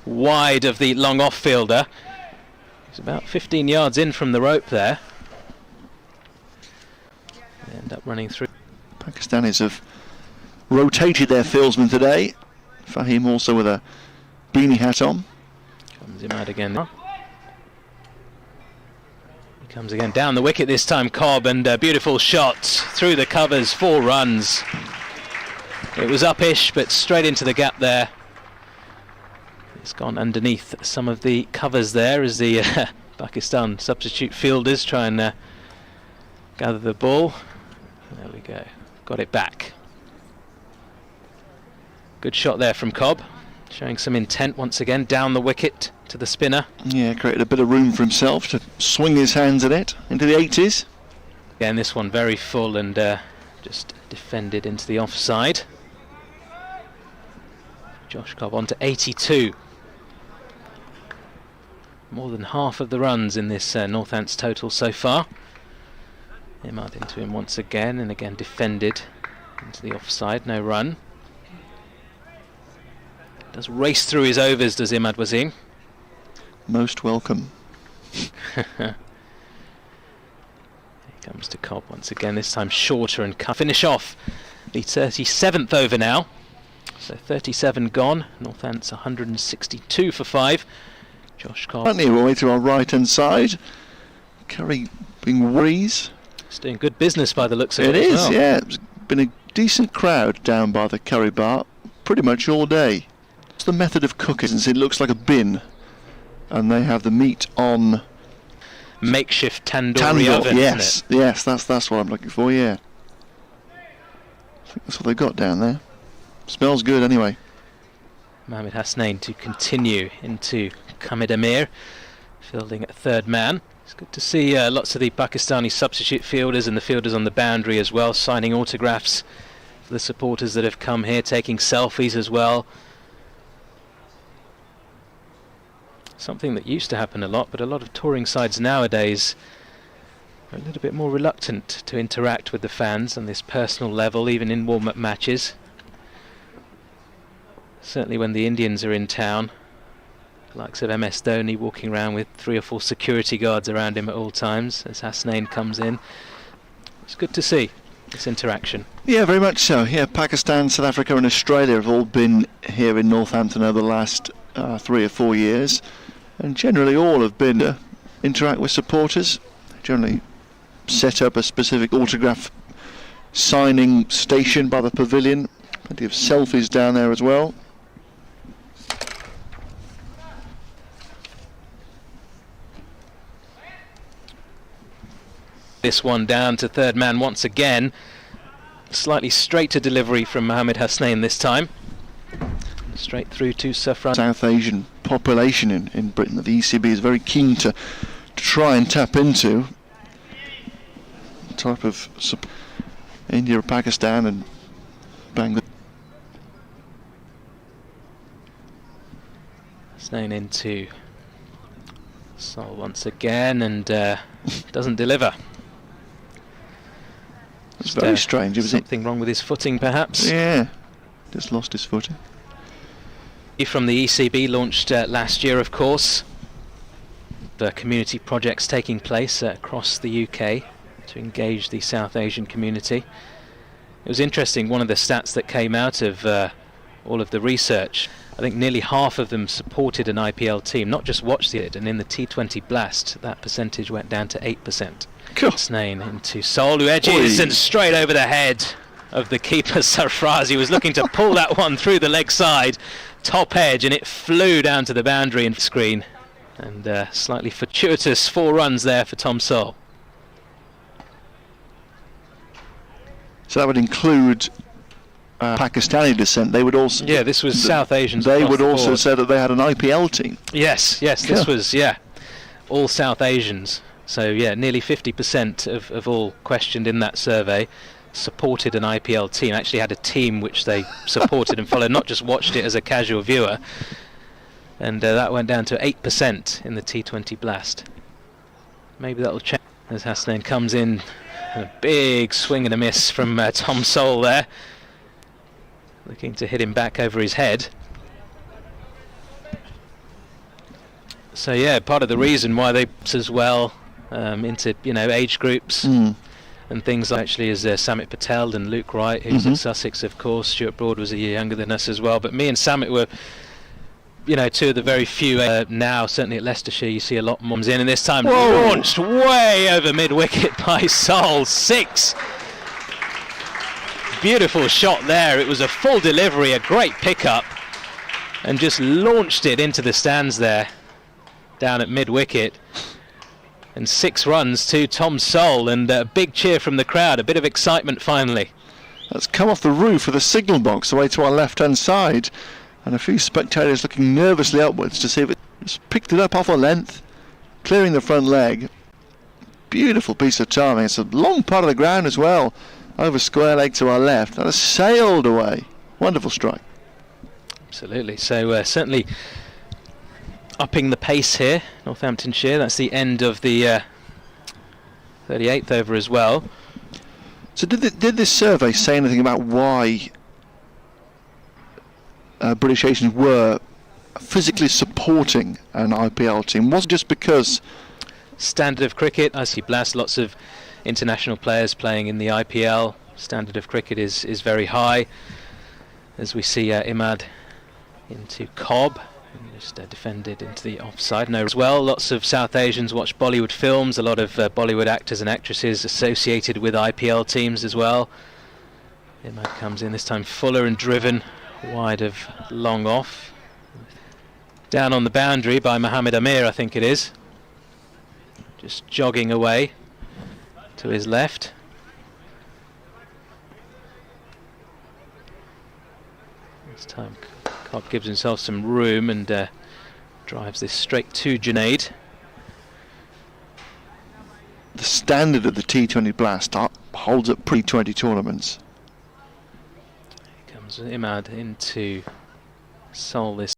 wide of the long off fielder. He's about 15 yards in from the rope there. They end up running through. Pakistanis have rotated their fieldsmen today. Fahim also with a beanie hat on. Comes him out again. He comes again down the wicket this time, Cobb, and a beautiful shot through the covers, 4 runs. It was up-ish, but straight into the gap there. It's gone underneath some of the covers there as the Pakistan substitute fielders try and gather the ball. There we go, got it back. Good shot there from Cobb, showing some intent once again down the wicket to the spinner. Yeah, created a bit of room for himself to swing his hands at it into the 80s. Again, this one very full and just defended into the offside. Josh Cobb on to 82. More than half of the runs in this Northants total so far. Imad into him once again, and again defended into the offside, no run. Does race through his overs, does Imad Wasim. Most welcome. Here comes to Cobb once again, this time shorter and finish off the 37th over now. So 37 gone, Northants 162 for 5. Josh Cobb. Plenty of way to our right hand side. Curry being worries. It's doing good business by the looks of it. It is, well. yeah. It's been a decent crowd down by the curry bar pretty much all day. It's the method of cooking, since it looks like a bin, and they have the meat on makeshift tandoori oven. Yes, isn't it? yes, that's what I'm looking for. Yeah, I think that's what they got down there. Smells good anyway. Mohamed Hasnain to continue into Kamid Amir, fielding at third man. It's good to see lots of the Pakistani substitute fielders and the fielders on the boundary as well, signing autographs for the supporters that have come here, taking selfies as well. Something that used to happen a lot, but a lot of touring sides nowadays are a little bit more reluctant to interact with the fans on this personal level, even in warm-up matches. Certainly when the Indians are in town, the likes of MS Dhoni walking around with 3 or 4 security guards around him at all times as Hasnain comes in. It's good to see this interaction. Yeah, very much so. Yeah, Pakistan, South Africa and Australia have all been here in Northampton over the last 3 or 4 years, and generally all have been to interact with supporters. Generally set up a specific autograph signing station by the pavilion. Plenty of selfies down there as well. This one down to third man once again. Slightly straighter delivery from Mohamed Hasnain this time. Straight through to Safran. South Asian population in Britain that the ECB is very keen to try and tap into. Type of India, Pakistan and Bangladesh. Hasnain into Sol once again and doesn't deliver. It's very strange. It was something wrong with his footing, perhaps. Yeah, just lost his footing. From the ECB launched last year, of course. The community projects taking place across the UK to engage the South Asian community. It was interesting, one of the stats that came out of all of the research, I think nearly half of them supported an IPL team, not just watched it, and in the T20 Blast that percentage went down to 8%. Hasnain into Sol, who edges and straight over the head of the keeper Sarfraz. He was looking to pull that one through the leg side, top edge, and it flew down to the boundary and screen. And slightly fortuitous 4 runs there for Tom Sol. So that would include Pakistani descent. They would also... Yeah, this was South Asians. They would also say that they had an IPL team. Yes, this was, all South Asians. So, yeah, nearly 50% of all questioned in that survey supported an IPL team, actually had a team which they supported and followed, not just watched it as a casual viewer. And that went down to 8% in the T20 Blast. Maybe that'll change as Hasnain comes in. And a big swing and a miss from Tom Sol there. Looking to hit him back over his head. So yeah, part of the reason why they as well into age groups and things like actually is Samit Patel and Luke Wright, who's at Sussex, of course. Stuart Broad was a year younger than us as well, but me and Samit were two of the very few now. Certainly at Leicestershire you see a lot more in, and this time launched way over mid-wicket by Sol. 6. Beautiful shot there. It was a full delivery, a great pickup, and just launched it into the stands there down at mid-wicket. And 6 runs to Tom Sol, and a big cheer from the crowd, a bit of excitement finally. That's come off the roof of the signal box away to our left-hand side, and a few spectators looking nervously upwards to see if it's picked it up off a length, clearing the front leg. Beautiful piece of timing. It's a long part of the ground as well, over square leg to our left. That has sailed away. Wonderful strike. Absolutely. So certainly upping the pace here, Northamptonshire. That's the end of the 38th over as well. So did this survey say anything about why British Asians were physically supporting an IPL team? Was it just because standard of cricket? I see Blast, lots of international players playing in the IPL. Standard of cricket is very high, as we see Imad into Cobb, just defended into the offside. No, as well, lots of South Asians watch Bollywood films, a lot of Bollywood actors and actresses associated with IPL teams as well. Imad comes in, this time fuller and driven wide of long off. Down on the boundary by Mohammed Amir, I think it is. Just jogging away to his left. This time Cobb gives himself some room and drives this straight to Junaid. The standard of the T20 Blast holds up pre-20 tournaments. Here comes Imad into Sol this